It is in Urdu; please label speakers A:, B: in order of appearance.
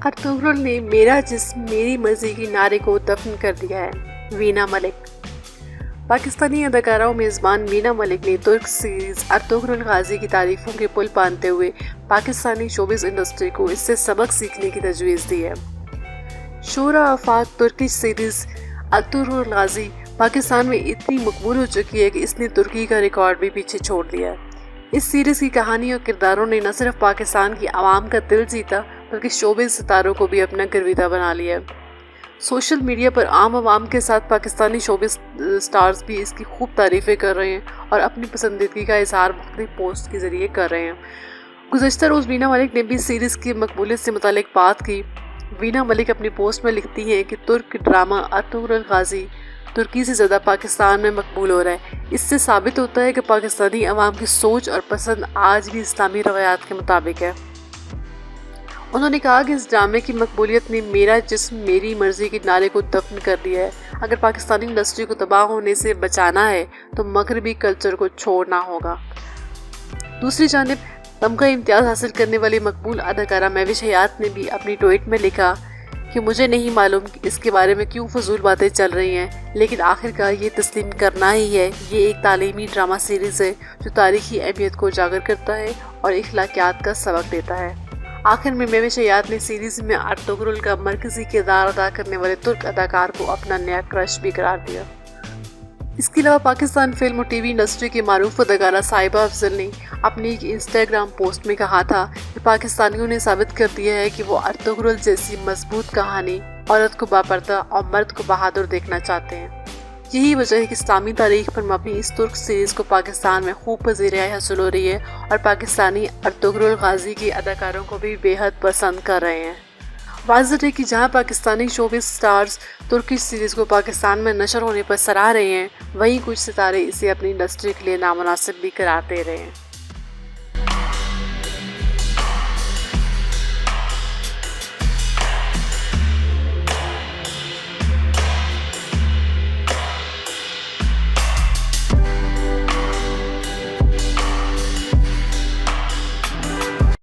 A: ارطغرل نے میرا جسم میری مرضی کی نعرے کو دفن کر دیا ہے. وینا ملک. پاکستانی اداکارہ و میزبان وینا ملک نے ترک سیریز ارطغرل غازی کی تعریفوں کے پل باندھتے ہوئے پاکستانی شوبز انڈسٹری کو اس سے سبق سیکھنے کی تجویز دی ہے. شورا آفاق ترکی سیریز ارطغرل غازی پاکستان میں اتنی مقبول ہو چکی ہے کہ اس نے ترکی کا ریکارڈ بھی پیچھے چھوڑ دیا ہے. اس سیریز کی کہانی اور کرداروں نے نہ صرف پاکستان کی عوام کا دل جیتا بلکہ شوبز ستاروں کو بھی اپنا گرویدہ بنا لیا. سوشل میڈیا پر عام عوام کے ساتھ پاکستانی شوبز سٹارز بھی اس کی خوب تعریفیں کر رہے ہیں اور اپنی پسندیدگی کا اظہار مختلف پوسٹ کے ذریعے کر رہے ہیں. گزشتہ روز وینا ملک نے بھی سیریز کی مقبولیت سے متعلق بات کی. وینا ملک اپنی پوسٹ میں لکھتی ہیں کہ ترک ڈرامہ ارطغرل غازی ترکی سے زیادہ پاکستان میں مقبول ہو رہا ہے. اس سے ثابت ہوتا ہے کہ پاکستانی عوام کی سوچ اور پسند آج بھی اسلامی روایات کے مطابق ہے. انہوں نے کہا کہ اس ڈرامے کی مقبولیت نے میرا جسم میری مرضی کے نعرے کو دفن کر دیا ہے. اگر پاکستانی انڈسٹری کو تباہ ہونے سے بچانا ہے تو مغربی کلچر کو چھوڑنا ہوگا. دوسری جانب تمغہ امتیاز حاصل کرنے والی مقبول اداکارہ مہوش حیات نے بھی اپنی ٹویٹ میں لکھا کہ مجھے نہیں معلوم کہ اس کے بارے میں کیوں فضول باتیں چل رہی ہیں، لیکن آخر کار یہ تسلیم کرنا ہی ہے. یہ ایک تعلیمی ڈرامہ سیریز ہے جو تاریخی اہمیت کو اجاگر کرتا ہے اور اخلاقیات کا سبق دیتا ہے. آخر میں مہوش حیات نے سیریز میں ارطغرل کا مرکزی کردار ادا کرنے والے ترک اداکار کو اپنا نیا کرش بھی قرار دیا. اس کے علاوہ پاکستان فلم اور ٹی وی انڈسٹری کی معروف اداکارہ صائبہ افضل نے اپنی ایک انسٹاگرام پوسٹ میں کہا تھا کہ پاکستانیوں نے ثابت کر دیا ہے کہ وہ ارطغرل جیسی مضبوط کہانی عورت کو باپردہ اور مرد کو بہادر دیکھنا چاہتے ہیں. یہی وجہ ہے کہ اسلامی تاریخ پر مبنی اس ترک سیریز کو پاکستان میں خوب پذیرائی حاصل ہو رہی ہے اور پاکستانی ارطغرل غازی کے اداکاروں کو بھی بے حد پسند کر رہے ہیں. واضح ہے کہ جہاں پاکستانی شوبز سٹارز ترکی سیریز کو پاکستان میں نشر ہونے پر سراہ رہے ہیں، وہیں کچھ ستارے اسے اپنی انڈسٹری کے لیے نامناسب بھی قرار دے رہے ہیں.